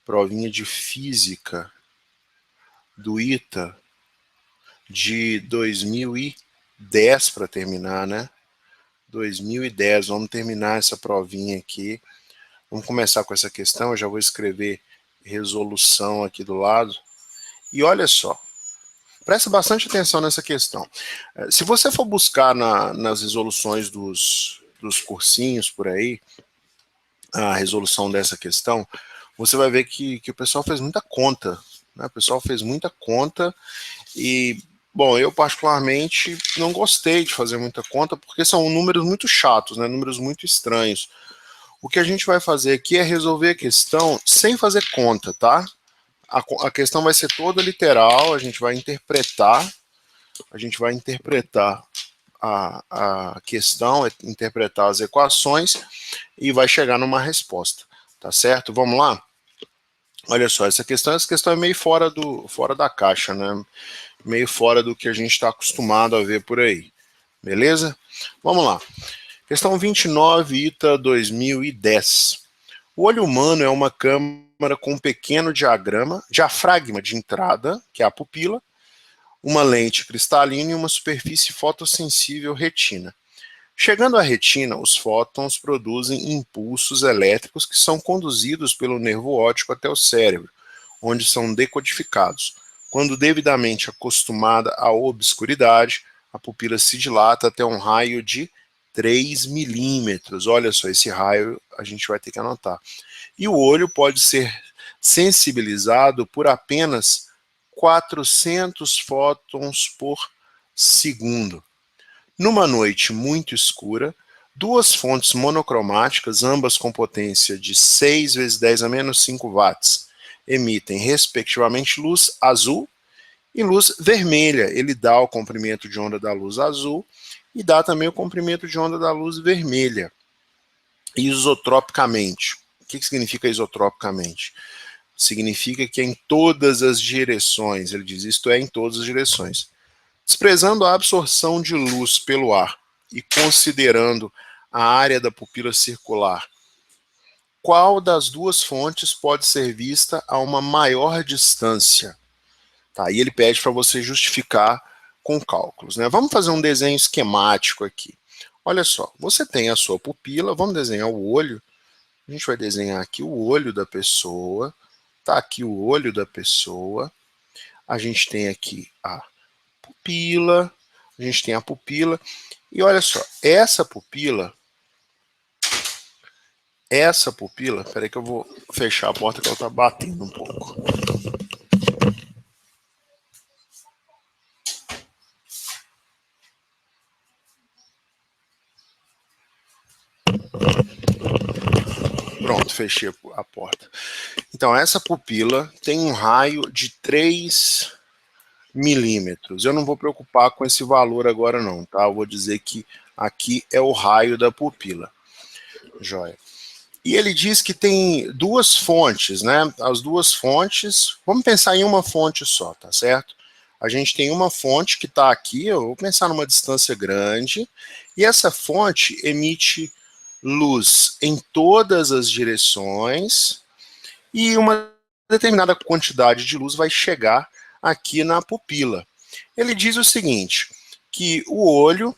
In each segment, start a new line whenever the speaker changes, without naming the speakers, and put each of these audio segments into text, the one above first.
provinha de física do ITA de 2010 para terminar, né? 2010, vamos terminar essa provinha aqui. Vamos começar com essa questão, eu já vou escrever resolução aqui do lado. E olha só, presta bastante atenção nessa questão. Se você for buscar nas resoluções dos cursinhos por aí, a resolução dessa questão, você vai ver que o pessoal fez muita conta, né? O pessoal fez muita conta e, bom, eu particularmente não gostei de fazer muita conta porque são números muito chatos, né? Números muito estranhos. O que a gente vai fazer aqui é resolver a questão sem fazer conta, tá? A questão vai ser toda literal, a gente vai interpretar a questão, interpretar as equações e vai chegar numa resposta, tá certo? Vamos lá? Olha só, essa questão é meio fora da caixa, né? Meio fora do que a gente está acostumado a ver por aí, beleza? Vamos lá. Questão 29, ITA 2010. O olho humano é uma câmara com um pequeno diafragma de entrada, que é a pupila, uma lente cristalina e uma superfície fotossensível retina. Chegando à retina, os fótons produzem impulsos elétricos que são conduzidos pelo nervo óptico até o cérebro, onde são decodificados. Quando devidamente acostumada à obscuridade, a pupila se dilata até um raio de 3 milímetros. Olha só, esse raio a gente vai ter que anotar. E o olho pode ser sensibilizado por apenas 400 fótons por segundo. Numa noite muito escura, duas fontes monocromáticas, ambas com potência de 6 vezes 10 a menos 5 watts, emitem respectivamente luz azul e luz vermelha. Ele dá o comprimento de onda da luz azul e dá também o comprimento de onda da luz vermelha, isotropicamente. O que significa isotropicamente? Significa que é em todas as direções, ele diz, isto é, em todas as direções. Desprezando a absorção de luz pelo ar e considerando a área da pupila circular, qual das duas fontes pode ser vista a uma maior distância? Tá, e ele pede para você justificar com cálculos, né? Vamos fazer um desenho esquemático aqui. Olha só, você tem a sua pupila, vamos desenhar o olho. A gente vai desenhar aqui o olho da pessoa. Tá aqui o olho da pessoa. A gente tem aqui a pupila. E olha só, essa pupila, peraí que eu vou fechar a porta que ela tá batendo um pouco. Pronto, fechei a porta. Então, essa pupila tem um raio de 3 milímetros. Eu não vou preocupar com esse valor agora não, tá? Eu vou dizer que aqui é o raio da pupila. Joia. E ele diz que tem duas fontes, né? As duas fontes, vamos pensar em uma fonte só, tá certo? A gente tem uma fonte que está aqui, eu vou pensar numa distância grande, e essa fonte emite luz em todas as direções, e uma determinada quantidade de luz vai chegar aqui na pupila. Ele diz o seguinte, que o olho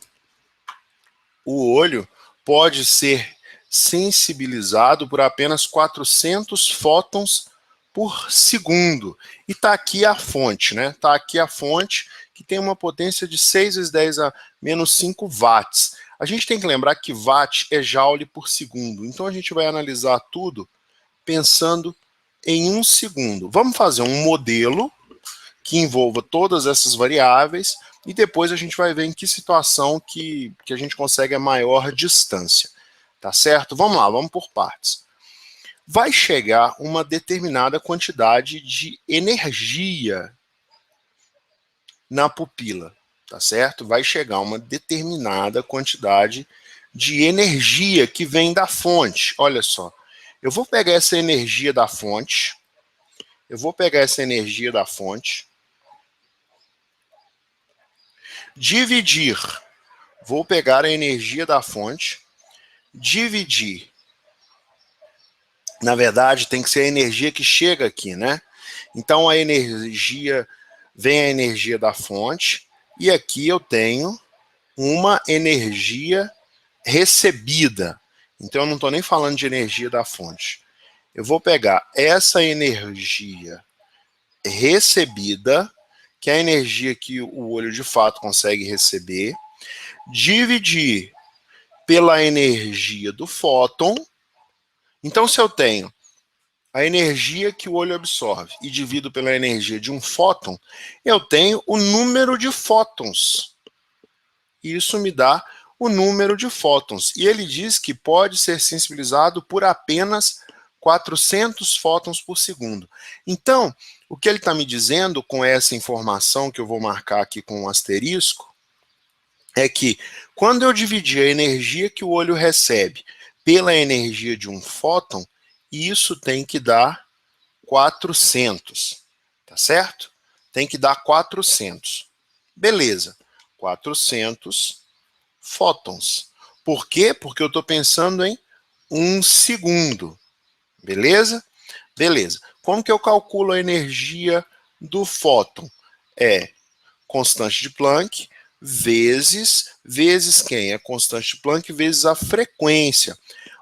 pode ser sensibilizado por apenas 400 fótons por segundo. E está aqui a fonte, né? Está aqui a fonte que tem uma potência de 6 vezes 10 a menos 5 watts. A gente tem que lembrar que watt é joule por segundo. Então a gente vai analisar tudo pensando em 1 segundo. Vamos fazer um modelo que envolva todas essas variáveis e depois a gente vai ver em que situação que a gente consegue a maior distância. Tá certo? Vamos lá, vamos por partes. Vai chegar uma determinada quantidade de energia na pupila, tá certo? Vai chegar uma determinada quantidade de energia que vem da fonte. Olha só, eu vou pegar essa energia da fonte, dividir, vou pegar a energia da fonte, dividir Na verdade, tem que ser a energia que chega aqui, né? Então, a energia, vem a energia da fonte, e aqui eu tenho uma energia recebida. Então, eu não estou nem falando de energia da fonte. Eu vou pegar essa energia recebida, que é a energia que o olho de fato consegue receber, dividir pela energia do fóton. Então, se eu tenho a energia que o olho absorve e divido pela energia de um fóton, eu tenho o número de fótons. Isso me dá o número de fótons. E ele diz que pode ser sensibilizado por apenas 400 fótons por segundo. Então, o que ele está me dizendo com essa informação que eu vou marcar aqui com um asterisco, é que quando eu dividir a energia que o olho recebe pela energia de um fóton, isso tem que dar 400, tá certo? Tem que dar 400. Beleza, 400 fótons. Por quê? Porque eu estou pensando em 1 segundo. Beleza? Beleza. Como que eu calculo a energia do fóton? É constante de Planck vezes quem? A constante de Planck vezes a frequência.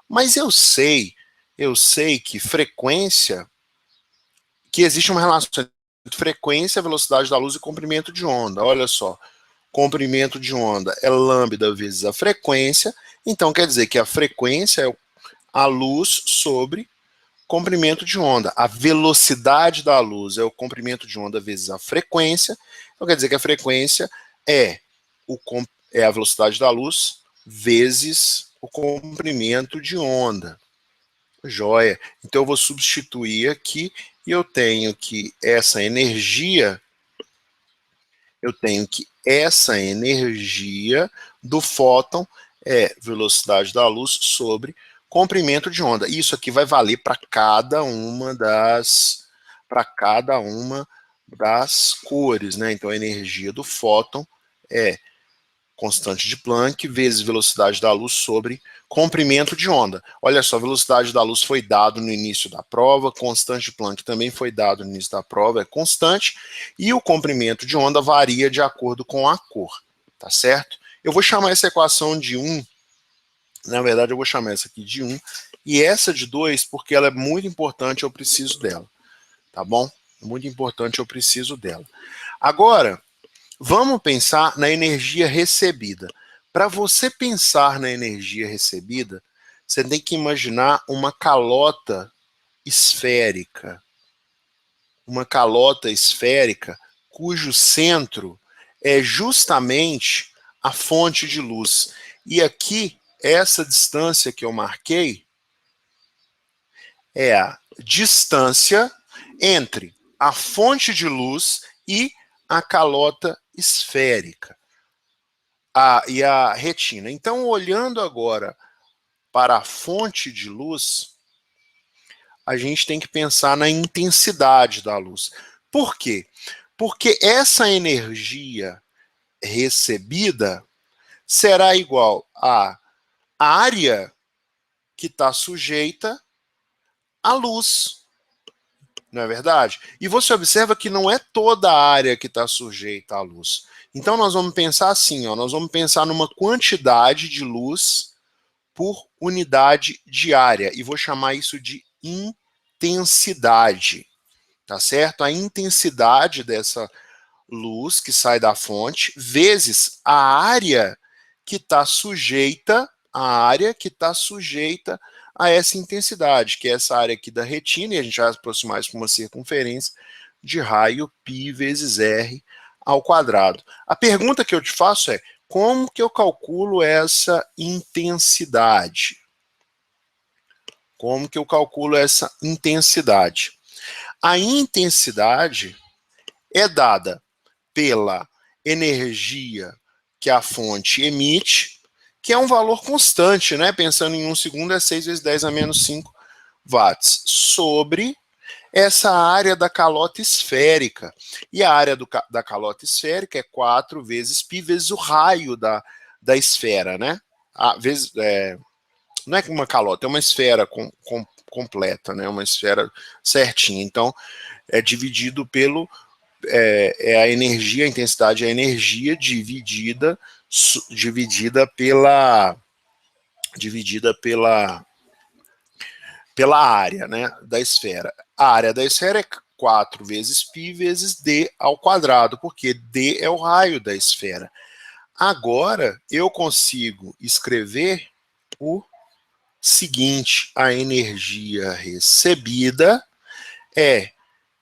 Mas eu sei que frequência, que existe uma relação entre frequência, velocidade da luz e comprimento de onda. Olha só, comprimento de onda é lambda vezes a frequência, então quer dizer que a frequência é a luz sobre comprimento de onda. A velocidade da luz é o comprimento de onda vezes a frequência, então quer dizer que a frequência é, a velocidade da luz vezes o comprimento de onda. Joia. Então eu vou substituir aqui e eu tenho que essa energia do fóton é velocidade da luz sobre comprimento de onda. Isso aqui vai valer para cada uma das cores, né? Então a energia do fóton é constante de Planck vezes velocidade da luz sobre comprimento de onda. Olha só, velocidade da luz foi dado no início da prova, constante de Planck também foi dado no início da prova, é constante, e o comprimento de onda varia de acordo com a cor, tá certo? Eu vou chamar essa equação de 1, na verdade eu vou chamar essa aqui de 1, e essa de 2, porque ela é muito importante, eu preciso dela, tá bom? Muito importante, eu preciso dela. Agora, vamos pensar na energia recebida. Para você pensar na energia recebida, você tem que imaginar uma calota esférica. Uma calota esférica cujo centro é justamente a fonte de luz. E aqui, essa distância que eu marquei é a distância entre a fonte de luz e a calota esférica e a retina. Então, olhando agora para a fonte de luz, a gente tem que pensar na intensidade da luz. Por quê? Porque essa energia recebida será igual à área que está sujeita à luz. Não é verdade? E você observa que não é toda a área que está sujeita à luz. Então, nós vamos pensar assim, ó, nós vamos pensar numa quantidade de luz por unidade de área, e vou chamar isso de intensidade, tá certo? A intensidade dessa luz que sai da fonte, vezes a área que está sujeita, a essa intensidade, que é essa área aqui da retina, e a gente vai aproximar isso para uma circunferência de raio π vezes r ao quadrado. A pergunta que eu te faço é, como que eu calculo essa intensidade? Como que eu calculo essa intensidade? A intensidade é dada pela energia que a fonte emite, que é um valor constante, né? Pensando em 1 segundo, é 6 vezes 10 a menos 5 watts, sobre essa área da calota esférica. E a área da calota esférica é 4 vezes π vezes o raio da esfera, né? Não é uma calota, é uma esfera com completa, né? Uma esfera certinha. Então, é dividido pelo... É a energia, a intensidade é a energia dividida pela área, né, da esfera. A área da esfera é 4 vezes π vezes d ao quadrado, porque d é o raio da esfera. Agora, eu consigo escrever o seguinte: a energia recebida é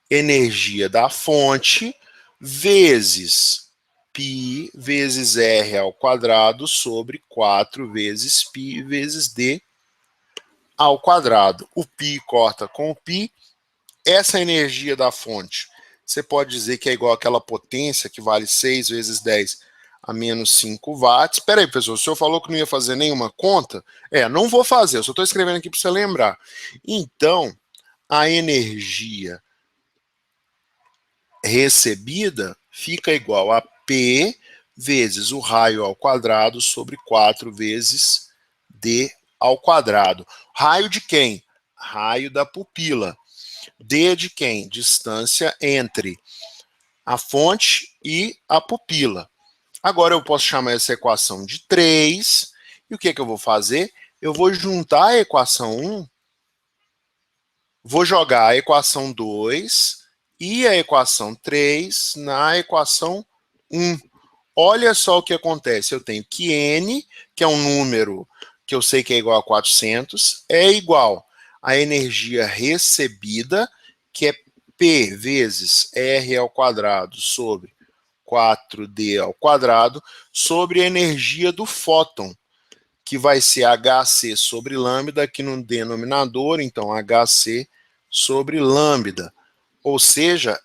energia da fonte vezes π vezes r ao quadrado sobre 4 vezes π vezes d ao quadrado. O π corta com o π. Essa energia da fonte, você pode dizer que é igual àquela potência que vale 6 vezes 10 a menos 5 watts. Espera aí, pessoal, o senhor falou que não ia fazer nenhuma conta? Não vou fazer, eu só estou escrevendo aqui para você lembrar. Então, a energia recebida fica igual a P vezes o raio ao quadrado sobre 4 vezes D ao quadrado. Raio de quem? Raio da pupila. D de quem? Distância entre a fonte e a pupila. Agora eu posso chamar essa equação de 3. E o que eu vou fazer? Eu vou juntar a equação 1, vou jogar a equação 2 e a equação 3 na equação 1. Olha só o que acontece. Eu tenho que n, que é um número que eu sei que é igual a 400, é igual à energia recebida, que é P vezes R ao quadrado sobre 4D ao quadrado, sobre a energia do fóton, que vai ser Hc sobre lambda aqui no denominador, então Hc sobre lambda. Ou seja,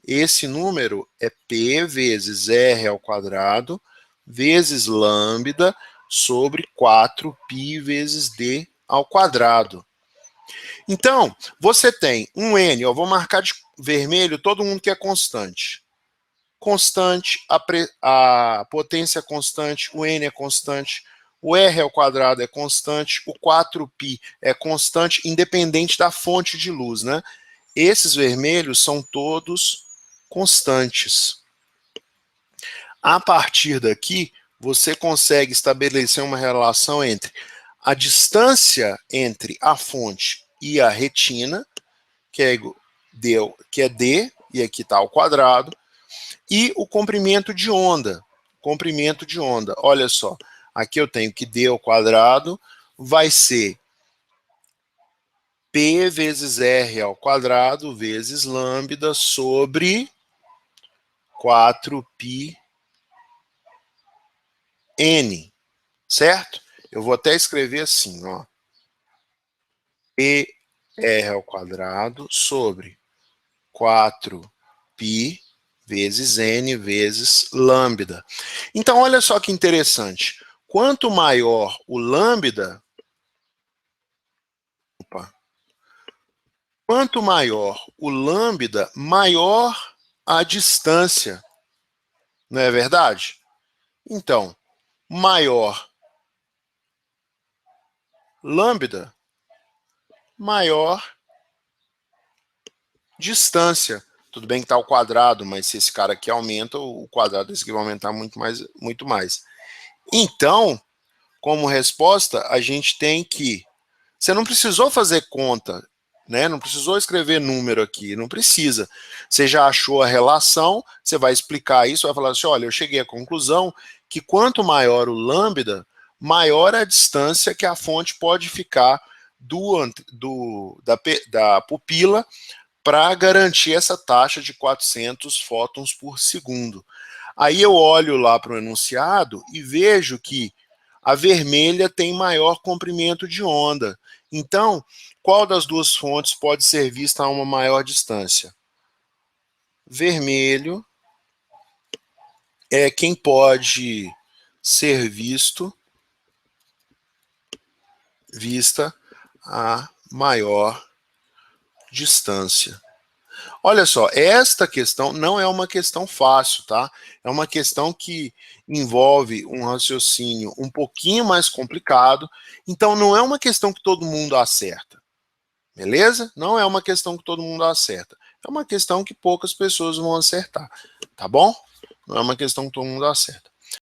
esse número é P vezes R ao quadrado vezes lambda sobre 4π vezes D ao quadrado. Então, você tem um N, eu vou marcar de vermelho todo mundo que é constante. Constante, a potência é constante, o N é constante, o R ao quadrado é constante, o 4π é constante, independente da fonte de luz, né? Esses vermelhos são todos constantes. A partir daqui, você consegue estabelecer uma relação entre a distância entre a fonte e a retina, que é D, e aqui está ao quadrado, e o comprimento de onda. Comprimento de onda, olha só, aqui eu tenho que D ao quadrado vai ser P vezes R ao quadrado vezes lambda sobre 4π N, certo? Eu vou até escrever assim, ó. PR ao quadrado sobre 4π vezes N vezes lambda. Então, olha só que interessante. Quanto maior o lambda, maior a distância. Não é verdade? Então, maior lambda, maior distância. Tudo bem que está ao quadrado, mas se esse cara aqui aumenta, o quadrado desse aqui vai aumentar muito mais. Então, como resposta, a gente tem que... Você não precisou fazer conta, né? Não precisou escrever número aqui, não precisa. Você já achou a relação, você vai explicar isso, vai falar assim, olha, eu cheguei à conclusão que quanto maior o lambda, maior a distância que a fonte pode ficar da pupila para garantir essa taxa de 400 fótons por segundo. Aí eu olho lá para o enunciado e vejo que a vermelha tem maior comprimento de onda. Então, qual das duas fontes pode ser vista a uma maior distância? Vermelho é quem pode ser vista a maior distância. Olha só, esta questão não é uma questão fácil, tá? É uma questão que envolve um raciocínio um pouquinho mais complicado, então não é uma questão que todo mundo acerta, Beleza? Não é uma questão que todo mundo acerta. É uma questão que poucas pessoas vão acertar. Tá bom? Não é uma questão que todo mundo acerta.